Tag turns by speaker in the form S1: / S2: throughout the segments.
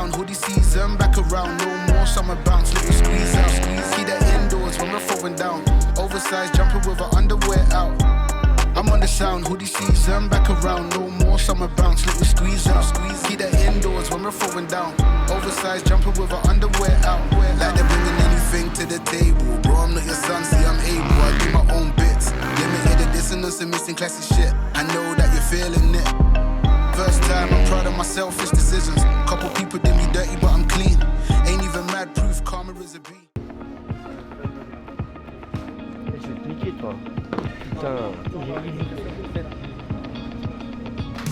S1: sound, hoodie season, back around, no more summer bounce, little squeeze out, see the indoors when we're throwing down, oversized jumping with her underwear out. I'm on the sound, hoodie season, back around, no more summer bounce, little squeeze out, see the indoors when we're throwing down, oversized jumping with her underwear out. Like they're bringing anything to the table, bro, I'm not your son, see I'm able, I do my own bits, limited the dissonance and missing classic shit, I know that you're feeling it. First time, I'm proud of my selfish decisions. Couple people did me dirty, but I'm clean. Ain't even mad proof, karma is a beat.
S2: Je vais te niquer, toi. Putain.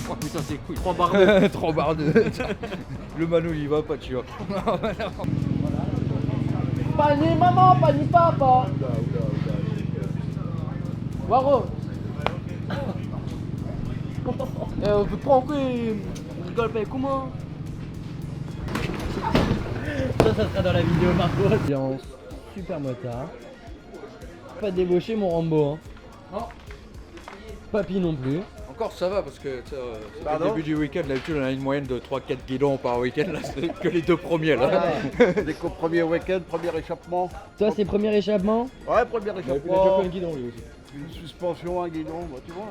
S3: Oh putain, c'est cool. 3 barres 2.
S2: 3 barres 2. Le Mano, il y va pas, tu vois.
S3: Pani maman, pani papa. Waro. On peut pas encore. On rigole pas comment.
S2: Ça sera dans la vidéo, Marco. Ambiance super motard. Pas débauché, mon Rambo. Hein.
S3: Non.
S2: Papy non plus.
S4: Encore ça va parce que c'est le début du week-end, d'habitude on a une moyenne de 3-4 guidons par week-end, là c'est que les 2 premiers là.
S5: Les premiers week-end, premier échappement.
S2: Toi, c'est premier échappement?
S5: Ouais, premier
S4: Il a déjà
S5: échappement.
S4: fait un guidon lui aussi.
S5: Une suspension, un guidon, bah, tu vois.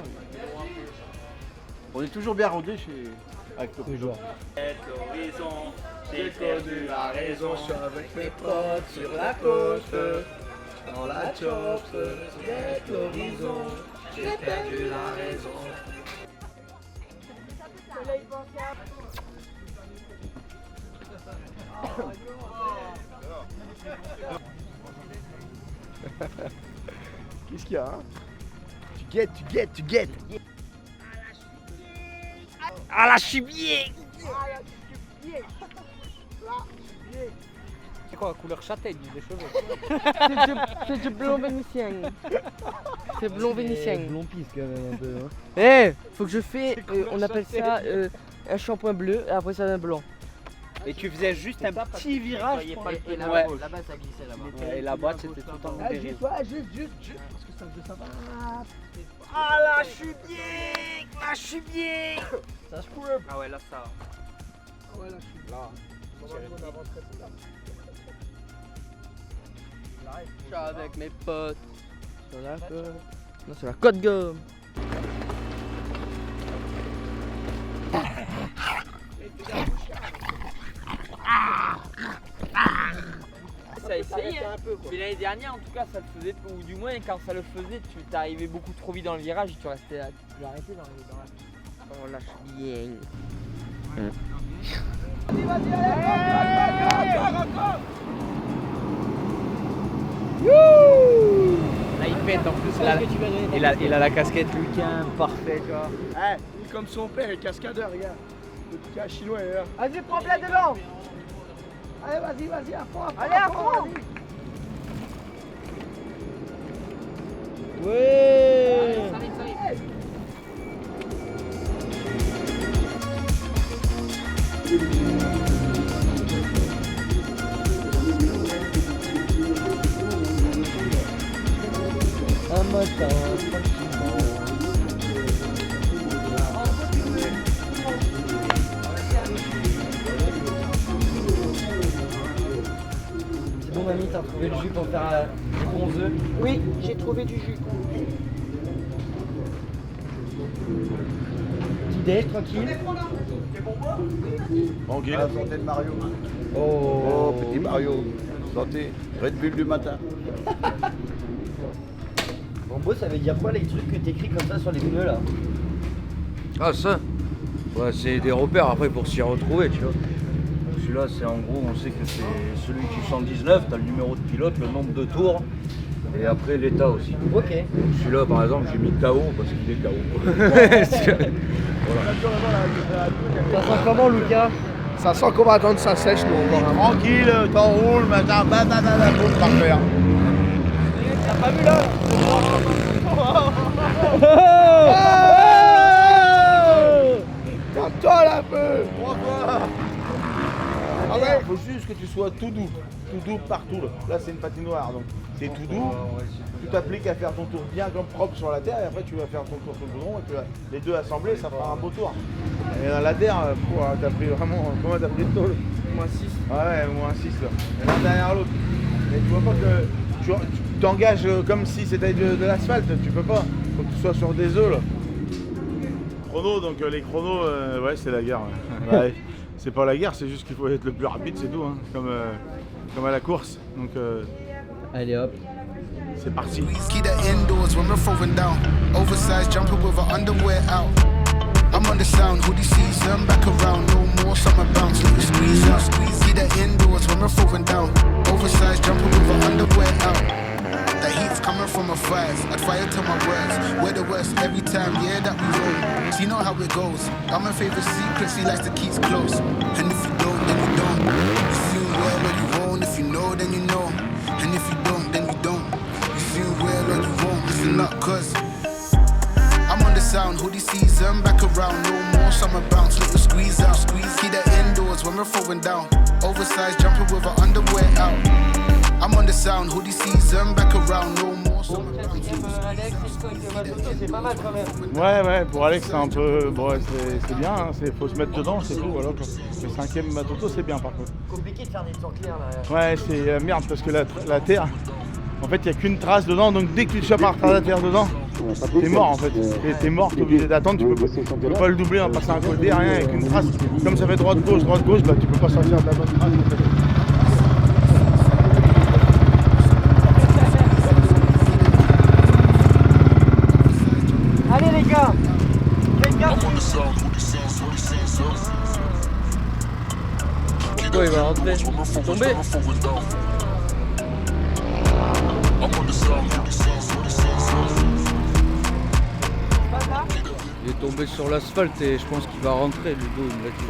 S5: On est toujours bien rodé chez. Avec le
S2: Toujours.
S6: L'horizon, j'ai perdu la raison. Je suis avec mes potes sur la côte. Dans la choppe, avec l'horizon, j'ai perdu la raison.
S5: Qu'est-ce qu'il y a, hein? Tu guettes.
S6: Ah là, je suis bien.
S3: C'est quoi la couleur châtaigne des cheveux?
S7: C'est du blond vénitien. C'est blond vénitien.
S2: Blond pisse quand même un peu. Hein.
S7: Eh, faut que je fais, on appelle ça un shampoing bleu et après ça un blanc.
S6: Et tu faisais juste un petit virage.
S7: Et
S6: Ouais.
S7: là-bas ça glissait là-bas.
S6: Et la boîte c'était tout le temps dérive.
S5: Juste. Parce que ça va.
S6: Ah là, je suis bien. Là, je suis bien.
S5: Ça se coupe.
S6: Ah ouais, là ça.
S5: Ah ouais, là, je suis là.
S7: Je suis avec mes potes sur la côte. Non, c'est la côte gomme.
S6: Ça a essayé, hein. Mais l'année dernière, en tout cas, ça le faisait, ou du moins, quand ça le faisait, tu t'arrivais beaucoup trop vite dans le virage et tu restais là, tu arrêtais dans la.
S7: On lâche bien.
S6: Là, il pète en plus, là, il a la casquette Luquin, parfait, tu vois.
S5: Il est comme son père, il est cascadeur, regarde. Le petit chinois, là.
S7: Vas-y, prends plein de l'eau.
S5: Allez, vas-y, à fond.
S7: Allez, à fond.
S2: Ouais. Un matin, tranquillement. C'est bon, mamie, t'as trouvé le jus pour faire des bons œufs?
S7: Oui, j'ai trouvé du jus.
S2: Petit déj, tranquille.
S5: Tranquille. La santé de Mario.
S2: Oh,
S5: Petit Mario. Santé. Red Bull du matin.
S2: Rambo, ça veut dire quoi les trucs que t'écris comme ça sur les pneus là?
S4: Ah ça ouais, c'est des repères après pour s'y retrouver, tu vois. Celui-là c'est en gros, on sait que c'est celui qui est 119, t'as le numéro de pilote, le nombre de tours et après l'état aussi.
S2: Ok.
S4: Celui-là par exemple j'ai mis KO parce qu'il est KO. Voilà.
S2: Ça sent comment, Lucas?
S5: Ça sent qu'on va attendre ça sèche, nous. Tranquille, t'enroules, maintenant, boum, parfait.
S7: T'as pas vu là?
S5: Calme-toi là un peu. Ah ouais, faut juste que tu sois tout doux partout. Là c'est une patinoire, donc c'est tout doux. Tu t'appliques à faire ton tour bien comme propre sur la terre et après tu vas faire ton tour sur le goudron et puis les deux assemblés ça fera un beau tour. Et dans la terre, t'as pris vraiment, comment t'as pris le tôle?
S7: moins 6.
S5: Ouais, au moins 6 là. Et l'un derrière l'autre. Mais tu vois pas que tu t'engages comme si c'était de l'asphalte, tu peux pas. Faut que tu sois sur des œufs là. Chrono, donc les chronos, ouais, c'est la guerre. Ouais. Ouais, c'est pas la guerre, c'est juste qu'il faut être le plus rapide, c'est tout. Hein. Comme à la course. Donc
S2: Allez hop.
S5: c'est parti.
S1: Keep that indoors when we're throwing down. Oversized jumper with our underwear out. I'm on the sound, hoodie season, back around, no more summer bounce, little squeeze out, squeeze. Keep that indoors when we're throwing down. Oversized jumper with our underwear out. The heat's coming from my thighs, I'd fire to my words. We're the worst every time, yeah, that we roll. So you know how it goes. I'm my favorite secrets, he likes to keep close. And if you don't, then you don't. You see well or you won't, if you know, then you know. And if you don't, then you don't. You see well or you won't, listen up, cause I'm on the sound, hoodie season, back around, no more summer bounce, little squeeze out, squeeze. Keep that indoors when we're throwing down. Oversized jumper with our underwear out. I'm on the sound, hoodie season, back around, no more summer bounce.
S7: C'est pas mal quand même.
S5: Ouais, pour Alex c'est un peu. Bon, c'est bien, hein, faut se mettre dedans, c'est tout. Voilà, quoi. Le 5ème Matoto, c'est bien par contre.
S7: Compliqué de faire des temps clairs là.
S5: Ouais, c'est merde parce que la terre, en fait, il n'y a qu'une trace dedans, donc dès que tu te chopes un retardataire dedans, t'es mort en fait. T'es mort, t'es obligé d'attendre, tu peux pas le doubler en passant un côté, rien, avec une trace. Comme ça fait droite-gauche, bah tu peux pas sortir de la bonne trace.
S7: Allez les gars, faites gaffe.
S2: Pourquoi il va rentrer? Il est tombé? Il est tombé sur l'asphalte et je pense qu'il va rentrer, Ludo, il me l'a dit.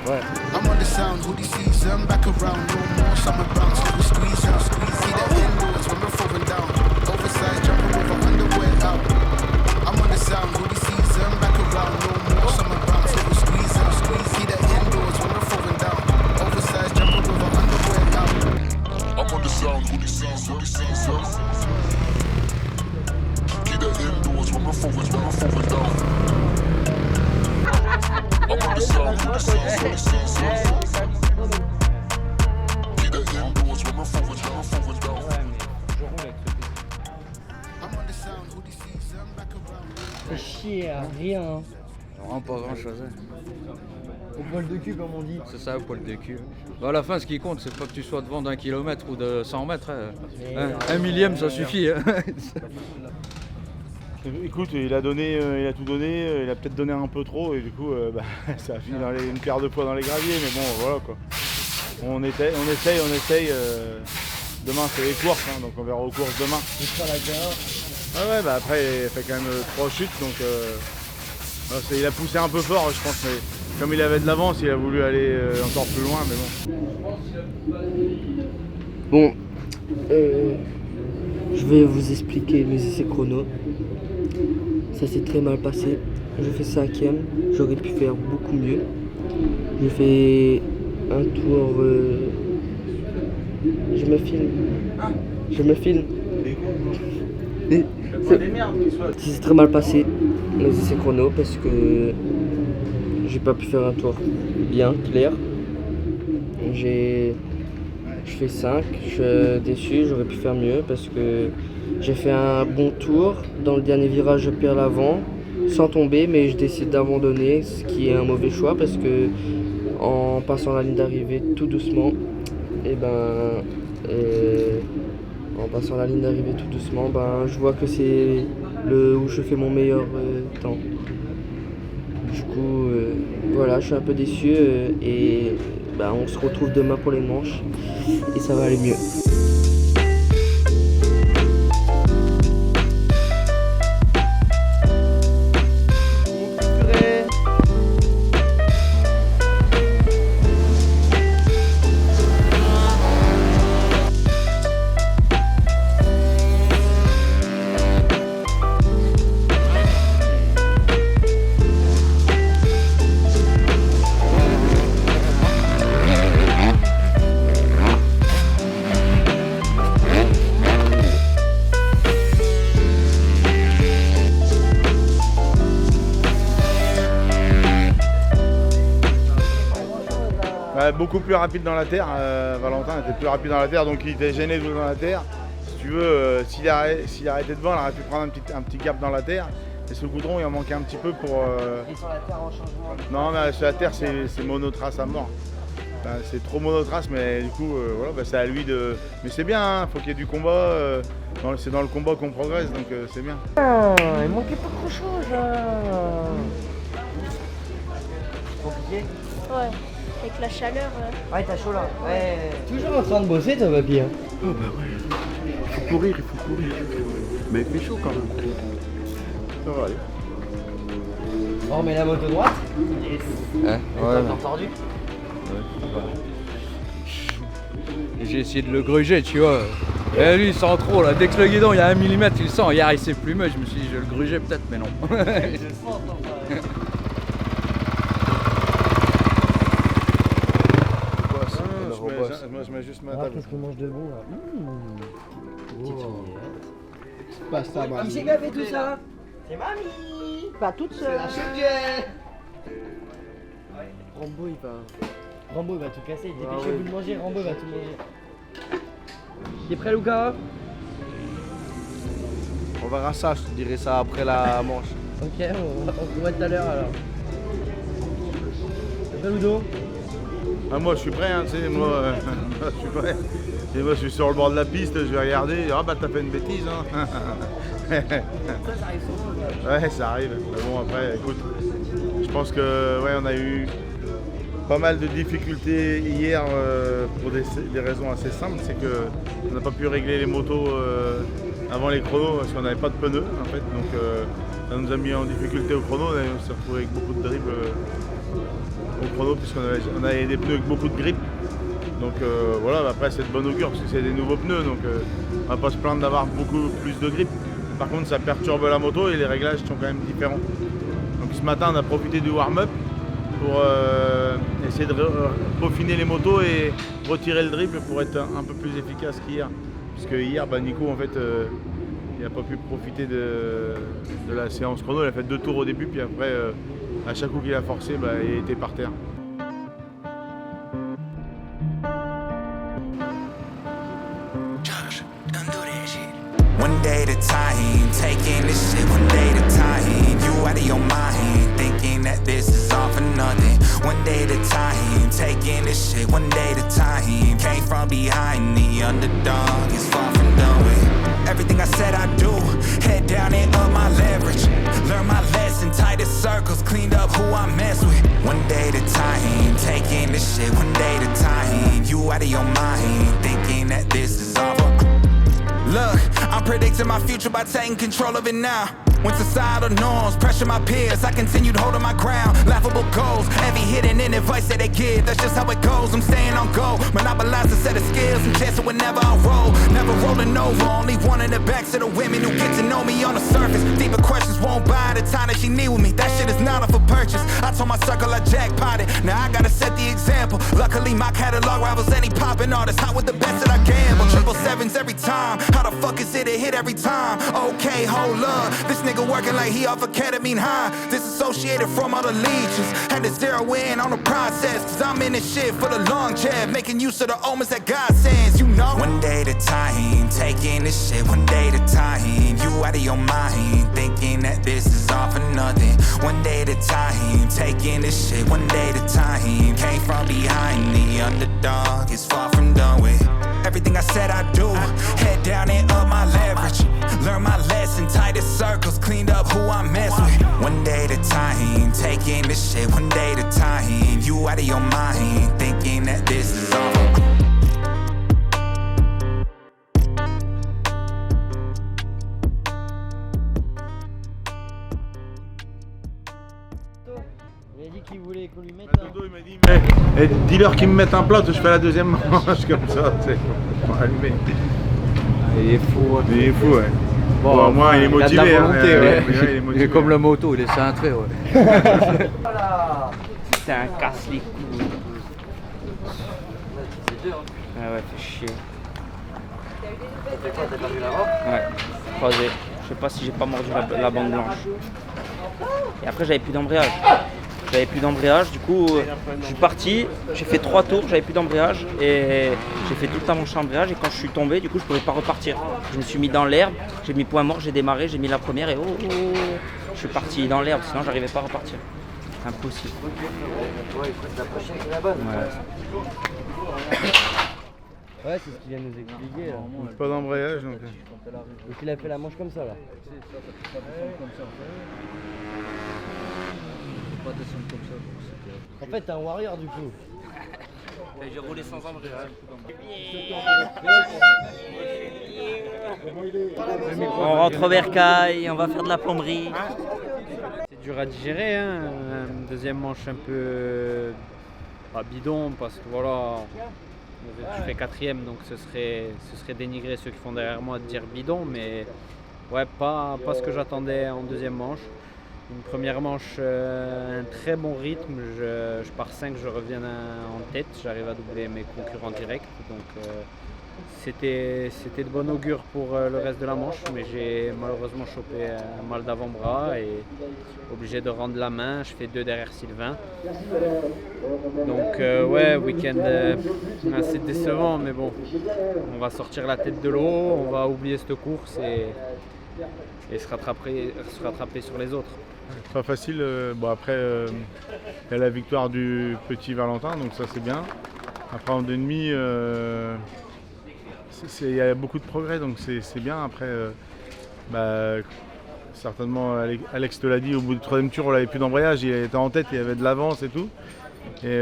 S2: Ouais.
S1: I'm on the sound, hoodie season, back around, no more summer bounce, little squeeze out, squeeze. See that indoors when we're throwing down. Oversized jumper with our underwear out. I'm on the sound, hoodie season, back around, no more summer bounce, little squeeze out, squeeze. See that indoors when we're throwing down. Oversized jumper with our underwear out.
S8: I'm on the sound, hoodie season. Keep that indoors when we're throwing down. I'm on the sound, hoodie season. Keep that indoors when we're throwing down.
S1: I'm on the sound, hoodie season, back around.
S2: C'est chier à rien. Hein.
S4: Vraiment pas grand chose. Hein.
S2: Au poil de cul, comme on dit.
S4: C'est ça, au poil de cul. Bah, à la fin, ce qui compte, c'est pas que tu sois devant d'1 kilomètre ou de 100 mètres. Hein. Un millième, ça suffit. Hein.
S5: Écoute, il a tout donné, il a peut-être donné un peu trop et du coup ça a fini dans une paire de fois dans les graviers, mais bon voilà quoi. On essaye. Demain c'est les courses, hein, donc on verra aux courses demain. Ouais, bah après il fait quand même 3 chutes, donc il a poussé un peu fort je pense, mais comme il avait de l'avance, il a voulu aller encore plus loin, mais bon.
S7: Bon, je vais vous expliquer mes essais chrono. Ça s'est très mal passé. Je fais 5ème, j'aurais pu faire beaucoup mieux. J'ai fait un tour. Je me filme. C'est très mal passé mes essais chrono parce que j'ai pas pu faire un tour bien clair. Je fais 5, je suis déçu, j'aurais pu faire mieux parce que j'ai fait un bon tour. Dans le dernier virage, je perds l'avant sans tomber, mais je décide d'abandonner, ce qui est un mauvais choix parce que en passant la ligne d'arrivée tout doucement, je vois que c'est où je fais mon meilleur temps. Du coup, voilà, je suis un peu déçu et on se retrouve demain pour les manches et ça va aller mieux.
S5: Bah, beaucoup plus rapide dans la terre. Valentin était plus rapide dans la terre, donc il était gêné de dans la terre. Si tu veux, s'il arrêtait devant, il aurait pu prendre un petit gap dans la terre. Et sur le goudron, il en manquait un petit peu pour.
S2: Et sur la terre en changement.
S5: Non, mais sur la terre, c'est monotrace à mort. Enfin, c'est trop monotrace, mais du coup, voilà, bah, c'est à lui de. Mais c'est bien, hein, faut qu'il y ait du combat. C'est dans le combat qu'on progresse, donc c'est bien.
S2: Ah, il manquait pas grand chose là. Compliqué.
S9: Ouais, avec la chaleur.
S2: Ouais, t'as chaud là. Ouais. Toujours en train de bosser, toi, papy. Hein.
S10: Oh bah ouais. Il faut courir. Mais il fait chaud quand même. Ça va aller.
S2: On remet la moto droite. Yes.
S4: Hein,
S2: T'as
S4: ouais.
S2: encore tordu.
S4: Et j'ai essayé de le gruger, tu vois. Et lui, il sent trop là. Dès que le guidon il y a 1 mm, il le sent. Hier, il s'est plumé. Je me suis dit, je vais le gruger peut-être, mais non.
S5: Je mets juste ma
S2: Ah,
S5: table.
S2: qu'est-ce qu'on mange de bon là? Petite
S3: Pasta,
S2: Qui c'est qui a fait tout ça? C'est mamie. Pas toute seule.
S7: Rambo, il va.
S2: Rambo va tout casser. Dépêchez-vous de manger. Rambo va tout manger. T'es prêt, Lucas?
S3: On verra ça, je te dirai ça après la manche.
S2: Ok, on se voit tout à l'heure alors. T'es prêt, Ludo?
S5: Ah, moi je suis prêt, hein, tu sais, moi je suis prêt. Et moi je suis sur le bord de la piste, je vais regarder, ah bah t'as fait une bêtise hein.
S2: Ça arrive souvent.
S5: Ouais, ça arrive. Mais bon après, écoute, je pense que ouais, on a eu pas mal de difficultés hier pour des raisons assez simples. C'est qu'on n'a pas pu régler les motos avant les chronos parce qu'on n'avait pas de pneus en fait. Donc ça nous a mis en difficulté au chrono. On s'est retrouvé avec beaucoup de dribbles au chrono puisqu'on avait des pneus avec beaucoup de grippe. Donc voilà, après c'est de bon augure parce que c'est des nouveaux pneus. Donc on va pas se plaindre d'avoir beaucoup plus de grippe. Par contre ça perturbe la moto et les réglages sont quand même différents. Donc ce matin on a profité du warm-up pour essayer de peaufiner les motos et retirer le dribble pour être un peu plus efficace qu'hier. Parce que hier, bah, Nico en fait, il n'a pas pu profiter de la séance chrono, il a fait 2 tours au début, puis après, à chaque coup qu'il a forcé, bah, il était par terre.
S11: One day at a time, taking this shit one day at a time. You out of your mind, thinking that this is all for nothing. One day at a time, taking this shit one day at a time. Came from behind, the underdog is far from done with. Everything I said I do, head down and up my leverage. Learn my lesson, tighter circles, cleaned up who I mess with. One day at a time, taking this shit one day at a time. You out of your mind, thinking that this is all for. Look, I'm predicting my future by taking control of it now. When societal norms pressure my peers, I continued holding my ground. Laughable goals, envy hidden in advice that they give. That's just how it goes, I'm staying on go. Monopolize a set of skills and chance it whenever I roll. Never rolling over, only one in the backs of the women who get to know me on the surface. Deeper questions won't buy the time that she need with me. That shit is not up for purchase. I told my circle I jackpotted, now I gotta set the example. Luckily my catalog rivals any poppin' artist. Hot with the best that I gamble. 777s every time. How the fuck is it a hit every time? Okay, hold up. This nigga working like he off a ketamine high. Disassociated from all the leeches. Had to zero in on the process. Cause I'm in this shit for the long jab. Making use of the omens that God sends, you know. One day at a time, taking this shit one day at a time. You out of your mind, thinking that this is all for nothing. One day at a time, taking this shit one day at a time. Came from behind, the underdog is far from done with. Everything I said I do, head down and up my leverage. Learn my lesson, tightest circles, cleaned up who I mess with. One day at a time, taking this shit one day at a time. You out of your mind, thinking that this is all.
S2: Il a dit qu'il voulait qu'on lui mette un.
S5: Dodo, il m'a dit, mais dis-leur qu'ils me mettent un plat, je fais la deuxième manche comme ça, tu sais, pour allumer.
S4: Il est fou.
S5: Il est fou, ouais. Bon, au moins, il est motivé.
S4: Il a de la volonté, ouais.
S5: Il est motivé.
S4: Il est comme la moto, il est cintré, ouais.
S2: Voilà.
S7: Putain, casse les couilles.
S2: C'est dur, hein.
S7: Ah ouais, fait chier.
S2: Ça fait quoi, t'as perdu la robe?
S7: Ouais, croisé. Je sais pas si j'ai pas mordu la bande blanche. Et après, j'avais plus d'embrayage. j'avais plus d'embrayage, du coup je suis parti, j'ai fait 3 tours, j'avais plus d'embrayage et j'ai fait toute la manche embrayage et quand je suis tombé, du coup je pouvais pas repartir. Je me suis mis dans l'herbe, j'ai mis point mort, j'ai démarré, j'ai mis la première et je suis parti dans l'herbe, sinon j'arrivais pas à repartir. Impossible.
S2: Ouais, écoute, la prochaine c'est la bonne. Ouais, c'est ce qu'il vient de nous expliquer là.
S5: Pas d'embrayage donc.
S2: Donc il a fait la manche comme ça là. En fait, t'es un warrior du coup.
S7: J'ai roulé sans embrayage. On rentre au bercail, on va faire de la plomberie.
S12: C'est dur à digérer, hein. Deuxième manche un peu pas bidon parce que voilà, je fais 4e donc ce serait dénigrer ceux qui font derrière moi de dire bidon, mais ouais, pas ce que j'attendais en deuxième manche. Une première manche, un très bon rythme, je pars 5, je reviens en tête, j'arrive à doubler mes concurrents directs, donc c'était de bon augure pour le reste de la manche, mais j'ai malheureusement chopé un mal d'avant-bras et obligé de rendre la main, je fais 2 derrière Sylvain. Donc ouais, week-end assez décevant, mais bon, on va sortir la tête de l'eau, on va oublier cette course et se rattraper sur les autres.
S5: Pas facile, bon après il y a la victoire du petit Valentin, donc ça c'est bien. Après en 2,5, il y a beaucoup de progrès, donc c'est bien. Après, certainement Alex te l'a dit, au bout du 3e tour, on n'avait plus d'embrayage, il était en tête, il y avait de l'avance et tout. Et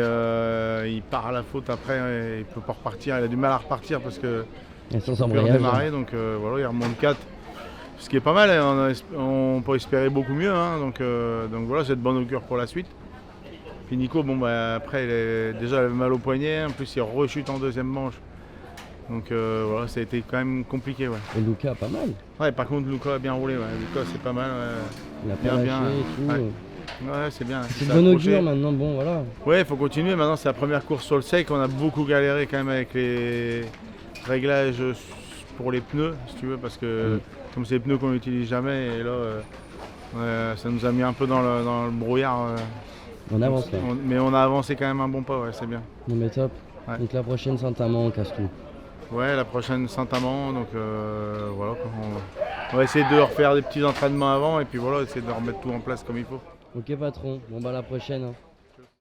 S5: il part à la faute après, il ne peut pas repartir, il a du mal à repartir parce que
S2: il peut
S5: redémarrer, donc voilà, il remonte 4. Ce qui est pas mal, on peut espérer beaucoup mieux, hein, donc voilà, c'est de bon augure pour la suite. Puis Nico, bon, après, déjà il avait mal au poignet, en plus il rechute en deuxième manche. Donc voilà, ça a été quand même compliqué. Ouais.
S2: Et Luca, pas mal.
S5: Ouais, par contre, Luca a bien roulé. Ouais. Luca, c'est pas mal.
S2: Il a pas lâché et tout.
S5: Ouais, c'est bien.
S2: C'est de bon augure maintenant, bon, voilà.
S5: Ouais, il faut continuer. Maintenant, c'est la première course sur le sec. On a beaucoup galéré quand même avec les réglages pour les pneus, si tu veux, parce que comme c'est les pneus qu'on n'utilise jamais, et là, ça nous a mis un peu dans le brouillard.
S2: On avance là.
S5: Mais on a avancé quand même un bon pas, ouais, c'est bien.
S2: Non mais top.
S5: Ouais.
S2: Donc la prochaine Saint-Amand, on casse tout.
S5: Ouais, la prochaine Saint-Amand, donc voilà. On va essayer de refaire des petits entraînements avant et puis voilà, essayer de remettre tout en place comme il faut.
S2: Ok patron, bon bah la prochaine. Hein.